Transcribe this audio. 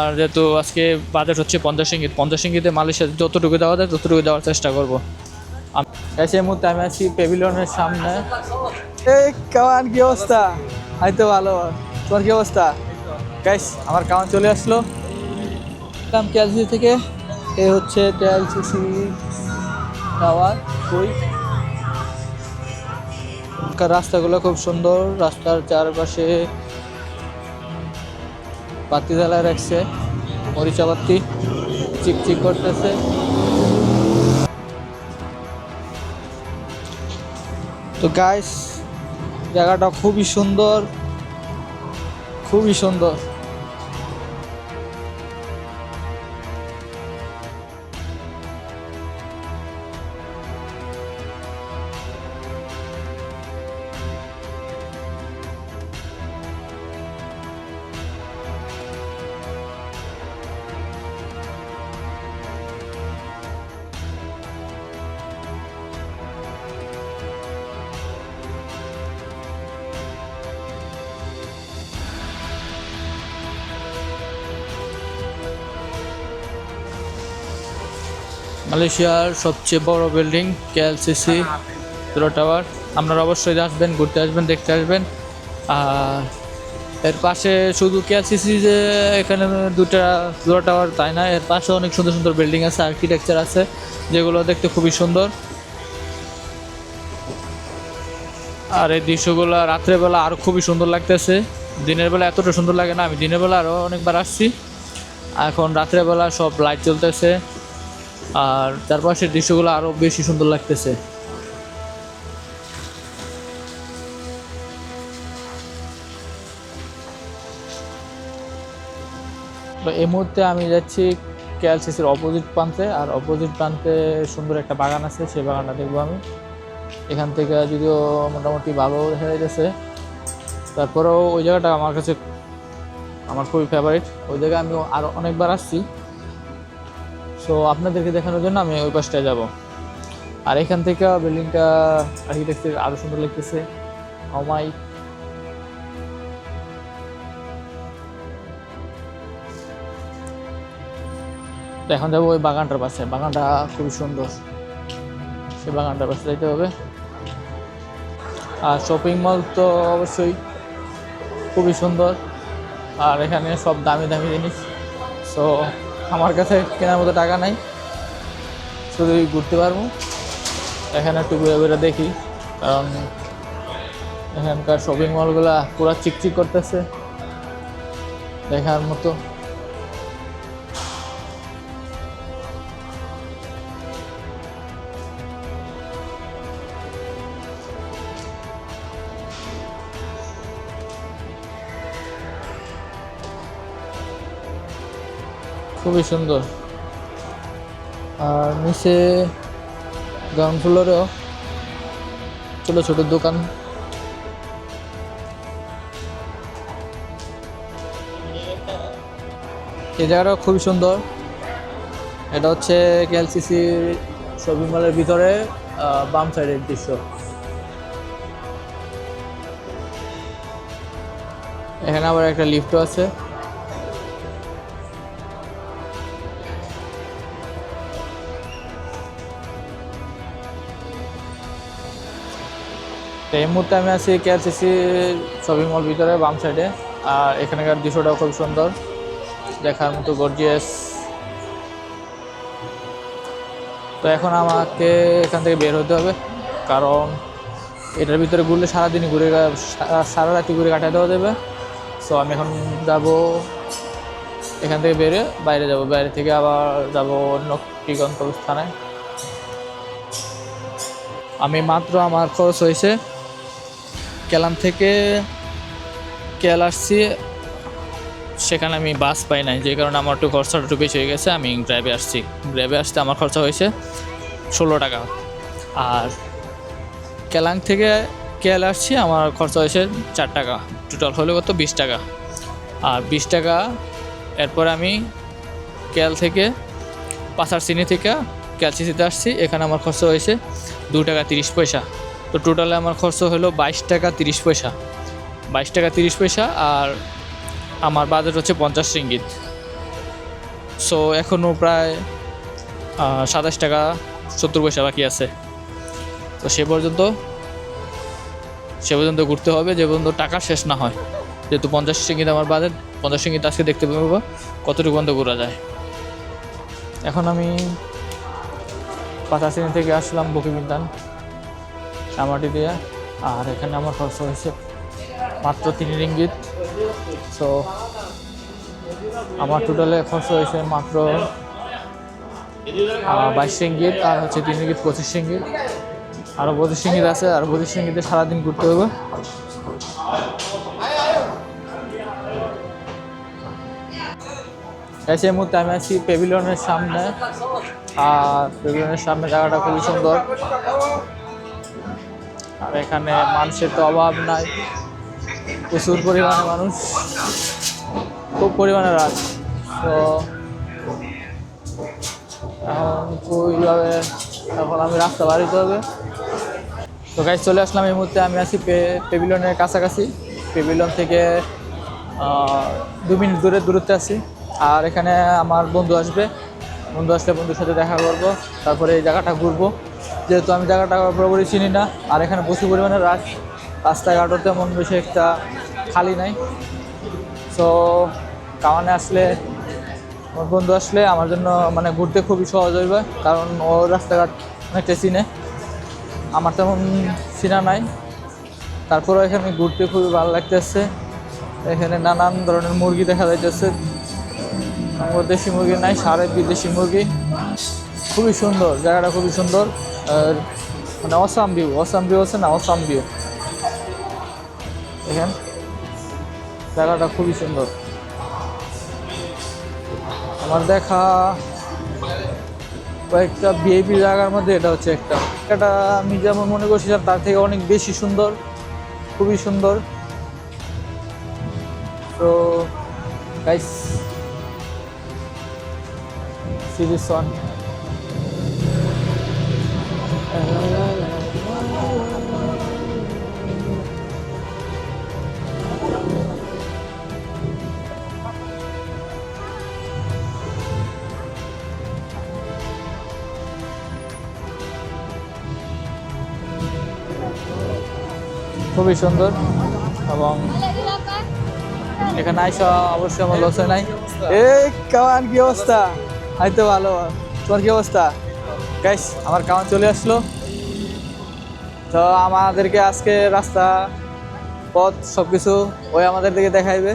আর যেহেতু আজকে বাজেট হচ্ছে 50 রিঙ্গিত, 50 রিঙ্গিতে মালয়েশিয়া যতটুকু দেওয়া যায় ততটুকু দেওয়ার চেষ্টা করবো। এই মুহূর্তে আমি আছি পেভিলিয়নের সামনে। এই কাওয়ান কি অবস্থা? এই তো ভালো। তোমার কি অবস্থা? গাইস আমার কাওয়ান চলে আসলো কেএলসিসি থেকে। এই হচ্ছে কেএলসিসি টাওয়ার। কই রাস্তাগুলো খুব সুন্দর, রাস্তার চারপাশে বাতি জ্বালায় রাখছে, মরিচা বাতি চিকচিক করতেছে। তো গাইস জায়গাটা খুবই সুন্দর, খুবই সুন্দর। মালয়েশিয়ার সবচেয়ে বড় বিল্ডিং কেএলসিসি টাওয়ার। আপনারা অবশ্যই আসবেন, ঘুরতে আসবেন, দেখতে আসবেন। আর এর পাশে শুধু কেএলসিসি যে এখানে দুটা জোড়া টাওয়ার তাই না, এর পাশে অনেক সুন্দর সুন্দর বিল্ডিং আছে, আর্কিটেকচার আছে, যেগুলো দেখতে খুবই সুন্দর। আর এই দৃশ্যগুলো রাত্রেবেলা আরও খুবই সুন্দর লাগতেছে। দিনের বেলা এতটা সুন্দর লাগে না, আমি দিনের বেলা আরও অনেকবার আসছি। এখন রাত্রেবেলা সব লাইট জ্বলতেছে আর চারপাশের দৃশ্যগুলো আরও বেশি সুন্দর লাগতেছে। এই মুহূর্তে আমি যাচ্ছি কেএলসিসির অপোজিট প্রান্তে, আর অপোজিট প্রান্তে সুন্দর একটা বাগান আছে, সেই বাগানটা দেখবো আমি। এখান থেকে যদিও মোটামুটি ভালো দেখা যাইতেছে, তারপরেও ওই জায়গাটা আমার কাছে আমার খুবই ফেভারিট। ওই জায়গায় আমি আরও অনেকবার আসছি। সো আপনাদেরকে দেখানোর জন্য আমি ওই পাশটায় যাব। আর এখান থেকে বিল্ডিংটা আর্কিটেকচার আরও সুন্দর লাগতেছে। আমাই তো এখন যাবো ওই বাগানটার পাশে, বাগানটা খুবই সুন্দর, সেই বাগানটার পাশে যাইতে হবে। আর শপিং মল তো অবশ্যই খুবই সুন্দর, আর এখানে সব দামি দামি জিনিস। সো আমার কাছে কেনার মতো টাকা নাই, শুধুই ঘুরতে পারবো। এখানে একটু ঘুরে ঘুরে দেখি, কারণ এখানকার শপিং মলগুলা পুরো চিকচিক করতেছে, দেখার মতো। খুবই সুন্দর। আর নিচে গ্রাউন্ড ফ্লোরেও ছোট ছোট দোকান। এই জায়গাটাও খুবই সুন্দর। এটা হচ্ছে কেএলসিসি শপিং মলের ভিতরে বাম সাইডের দৃশ্য। এখানে আবার একটা লিফটও আছে। এই মুহূর্তে আমি আছি কেএলসিসি শপিং মল ভিতরে বাম সাইডে। আর এখানকার দৃশ্যটাও খুব সুন্দর, দেখার মতো গর্জিয়াস। তো এখন আমাকে এখান থেকে বের হতে হবে, কারণ এটার ভিতরে ঘুরলে সারাদিনই ঘুরে সারা রাতি ঘুরে কাটাতে দেওয়া যাবে। সো আমি এখন যাব এখান থেকে বেরিয়ে বাইরে যাব, বাইরে থেকে আবার যাব অন্য কি গন্তব্যস্থানে। আমি মাত্র আমার খরচ হয়েছে কেলান থেকে কেল আসছি, সেখানে আমি বাস পাই নাই, যে কারণে আমার একটু খরচাটা একটু বেশি হয়ে গেছে। আমি গ্র্যাবে আসছি, গ্র্যাবে আসতে আমার খরচা হয়েছে 16 টাকা। আর কেলাং থেকে কেল আসছি আমার খরচা হয়েছে 4 টাকা, টোটাল হলো কত 20 টাকা। আর 20 টাকা এরপর আমি কেল থেকে পাসারচিনি থেকে কেএলসিসিতে আসছি, এখানে আমার খরচ হয়েছে 2 টাকা 30 পয়সা। তো টোটালে আমার খরচ হলো 22 টাকা 30 পয়সা, 22 টাকা 30 পয়সা। আর আমার বাজেট হচ্ছে 50 রিঙ্গিত। সো এখনও প্রায় 27 টাকা 70 পয়সা বাকি আছে। তো সে পর্যন্ত ঘুরতে হবে, যে পর্যন্ত টাকা শেষ না হয়। যেহেতু 50 রিঙ্গিত আমার বাজেট, 50 রিঙ্গিত আজকে দেখতে পাবো কতটুকু পর্যন্ত ঘোরা যায়। এখন আমি 50 থেকে আসলাম বকিবিন্তান সামাটি দিয়ে, আর এখানে আমার খরচ হয়েছে মাত্র 3 রিঙ্গিত। সো আমার টোটালে খরচ হয়েছে মাত্র 22 রিঙ্গিত, আর হচ্ছে 3 রিঙ্গিত 25 রিঙ্গিত, আরও 25 রিঙ্গিত আছে, আর 25 রিঙ্গিতে সারাদিন ঘুরতে হবে। এই মুহূর্তে আমি আছি প্যাভিলিয়নের সামনে, আর প্যাভিলিয়নের সামনে জায়গাটা খুবই সুন্দর, আর এখানে মানুষের তো অভাব নাই, প্রচুর পরিমাণে মানুষ, খুব পরিমাণে রাত। তো এখন আমি রাস্তা বাড়িতে হবে। তো গাইজ চলে আসলাম এই মুহূর্তে, আমি আছি প্যাভিলিয়নের কাছাকাছি, প্যাভিলিয়ন থেকে 2 মিনিট দূরত্বে আছি। আর এখানে আমার বন্ধু আসলে বন্ধুর সাথে দেখা করব, তারপরে এই জায়গাটা ঘুরবো, যেহেতু আমি জায়গাটা পুরোপুরি চিনি না। আর এখানে প্রচুর পরিমাণে রাস্তাঘাটও তেমন বেশি একটা খালি নাই। সো কামানে আসলে, আমার বন্ধু আসলে আমার জন্য মানে ঘুরতে খুবই সহজ হইবে, কারণ ওর রাস্তাঘাট অনেকটা চিনে, আমার তেমন চিনা নাই। তারপরেও এখানে ঘুরতে খুবই ভালো লাগতেছে। এখানে নানান ধরনের মুরগি দেখা যাইতেছে, দেশি মুরগি নাই, সারে বিদেশি মুরগি। খুবই সুন্দর জায়গাটা, খুবই সুন্দর। আর মানে অসাম ভিউ আছে না, অসাম ভিউ। দেখেন জায়গাটা খুবই সুন্দর। আমার দেখা কয়েকটা ভিআইপি জায়গার মধ্যে এটা হচ্ছে একটা আমি যেমন মনে করছিলাম তার থেকে অনেক বেশি সুন্দর, খুবই সুন্দর। তো গাইস, see this one. খুবই সুন্দর, এবং এখানে আইসা অবশ্যই আমার লস হয় নাই। এই কামান কি অবস্থা? হয়তো ভালো, তোমার কি অবস্থা? গাইস আমার কামান চলে আসলো। তো আমাদেরকে আজকে রাস্তা পথ সবকিছু ওই আমাদের দিকে দেখাইবে।